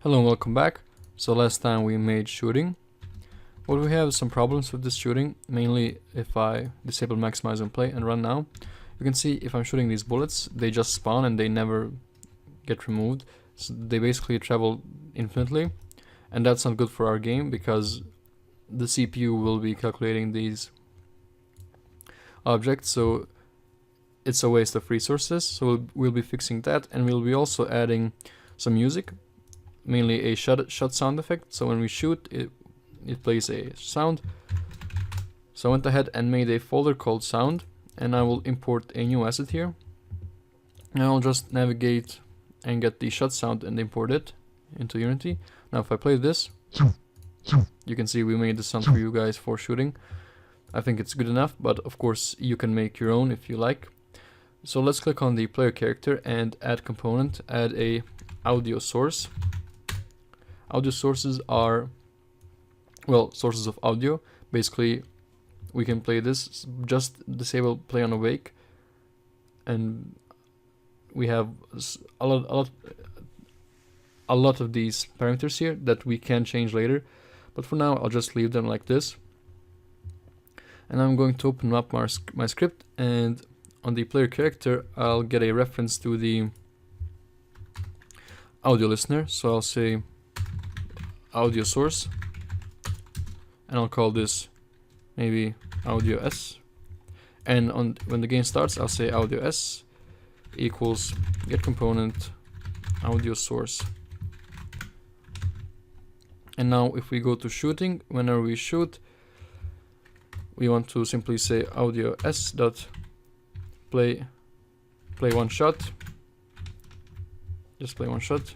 Hello and welcome back. So last time we made shooting. Well, we have some problems with this shooting, mainly if I disable maximize and play and run now. You can see if I'm shooting these bullets, they just spawn and they never get removed. So they basically travel infinitely, and that's not good for our game because the CPU will be calculating these objects, so it's a waste of resources. So we'll be fixing that, and we'll be also adding some music. Mainly a shot sound effect, so when we shoot, it plays a sound. So I went ahead and made a folder called sound, and I will import a new asset here. And I'll just navigate and get the shot sound and import it into Unity. Now if I play this, you can see we made the sound for you guys for shooting. I think it's good enough, but of course you can make your own if you like. So let's click on the player character and add component, add a audio source. Audio sources are, well, sources of audio. Basically, we can play this, just disable play on awake, and we have a lot of these parameters here that we can change later. But for now, I'll just leave them like this. And I'm going to open up my script, and on the player character, I'll get a reference to the audio listener. So I'll say audio source, and I'll call this maybe audio S, and when the game starts I'll say audio S equals get component audio source. And now if we go to shooting, whenever we shoot, we want to simply say audio S dot play one shot, just play one shot.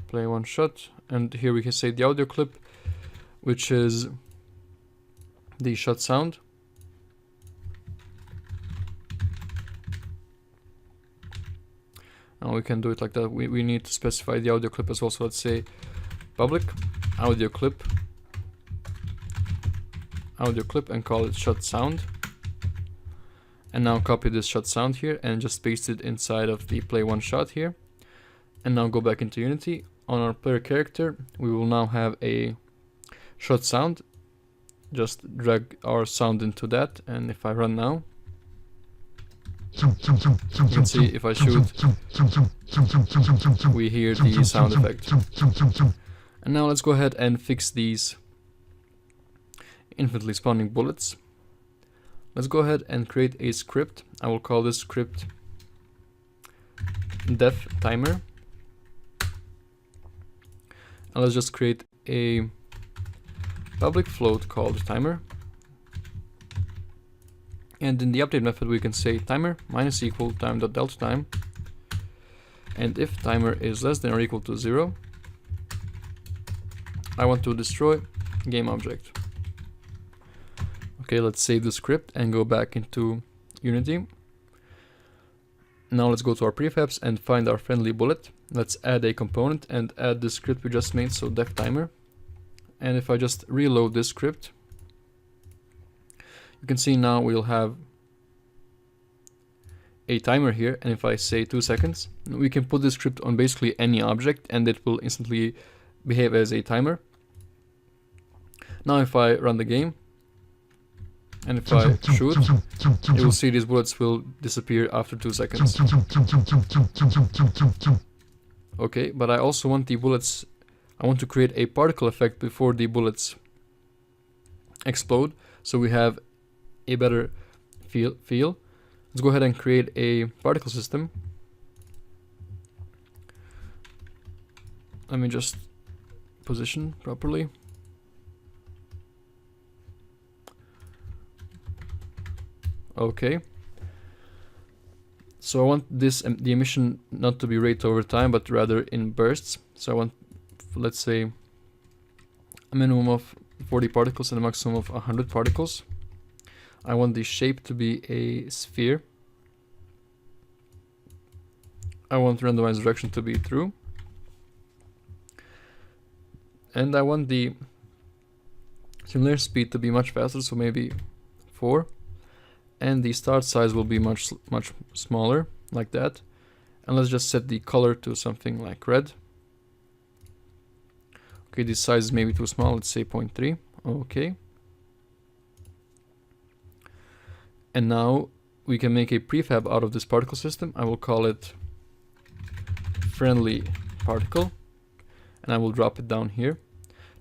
Play one shot, and here we can say the audio clip, which is the shot sound. Now we can do it like that. We need to specify the audio clip as well, so let's say public audio clip and call it shot sound. And now copy this shot sound here and just paste it inside of the play one shot here. And now go back into Unity. On our player character, we will now have a shot sound. Just drag our sound into that, and if I run now, you can see if I shoot, we hear the sound effect. And now let's go ahead and fix these infinitely spawning bullets. Let's go ahead and create a script. I will call this script def timer. And let's just create a public float called timer. And in the update method we can say timer minus equal time.delta time. And if timer is less than or equal to 0, I want to destroy game object. Okay, let's save the script and go back into Unity. Now let's go to our prefabs and find our friendly bullet. Let's add a component and add the script we just made, so def timer. And if I just reload this script, you can see now we'll have a timer here, and if I say 2 seconds, we can put this script on basically any object and it will instantly behave as a timer. Now if I run the game, and if I shoot, you will see these bullets will disappear after 2 seconds. Okay, but I also want the bullets, I want to create a particle effect before the bullets explode, so we have a better feel. Let's go ahead and create a particle system. Let me just position properly. Okay, so I want this the emission not to be rate over time, but rather in bursts. So I want, let's say, a minimum of 40 particles and a maximum of 100 particles. I want the shape to be a sphere. I want randomized direction to be true. And I want the simulation speed to be much faster, so maybe 4. and the start size will be much smaller, like that. And let's just set the color to something like red. Okay, this size is maybe too small, let's say 0.3. Okay. And now we can make a prefab out of this particle system. I will call it friendly particle, and I will drop it down here.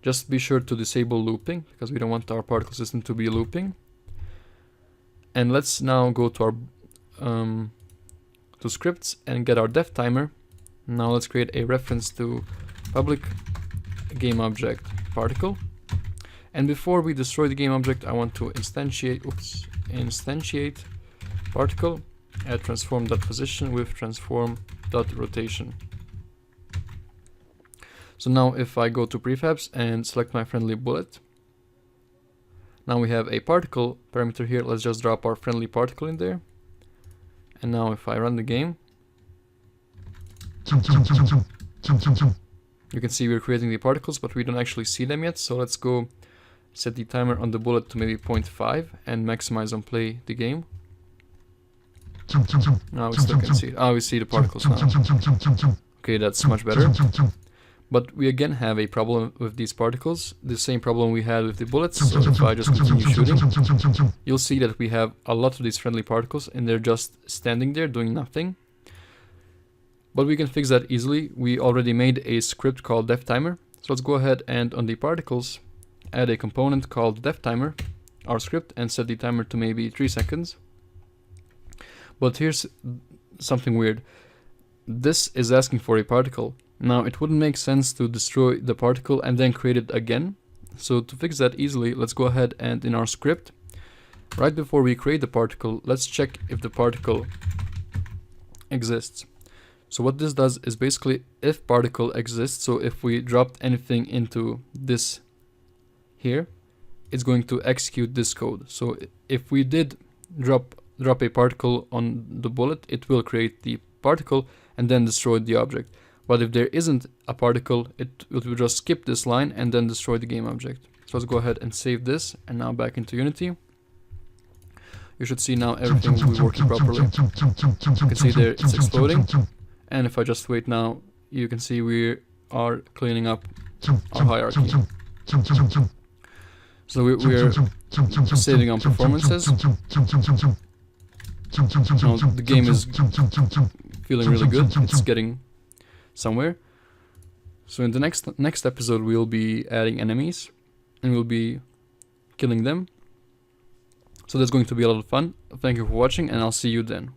Just be sure to disable looping, because we don't want our particle system to be looping. And let's now go to our to scripts and get our def timer. Now let's create a reference to public game object particle. And before we destroy the game object, I want to instantiate particle at transform.position with transform.rotation. So now if I go to prefabs and select my friendly bullet, now we have a particle parameter here. Let's just drop our friendly particle in there. And now if I run the game, you can see we're creating the particles, but we don't actually see them yet. So let's go set the timer on the bullet to maybe 0.5 and maximize on play the game. Now we still can see it. Oh, we see the particles now. Okay, that's much better. But we again have a problem with these particles, the same problem we had with the bullets. So if I just continue shooting, you'll see that we have a lot of these friendly particles and they're just standing there doing nothing. But we can fix that easily. We already made a script called def timer. So let's go ahead and on the particles, add a component called def timer, our script, and set the timer to maybe 3 seconds. But here's something weird. This is asking for a particle. Now it wouldn't make sense to destroy the particle and then create it again. So to fix that easily, let's go ahead and in our script, right before we create the particle, let's check if the particle exists. So what this does is basically if particle exists, so if we dropped anything into this here, it's going to execute this code. So if we did drop a particle on the bullet, it will create the particle and then destroy the object. But if there isn't a particle, it will just skip this line and then destroy the game object. So let's go ahead and save this, and now back into Unity. You should see now everything will be working properly. You can see there it's exploding. And if I just wait now, you can see we are cleaning up our hierarchy. So we're saving on performances. Now the game is feeling really good. It's getting somewhere. So in the next episode we'll be adding enemies and we'll be killing them. So that's going to be a lot of fun. Thank you for watching, and I'll see you then.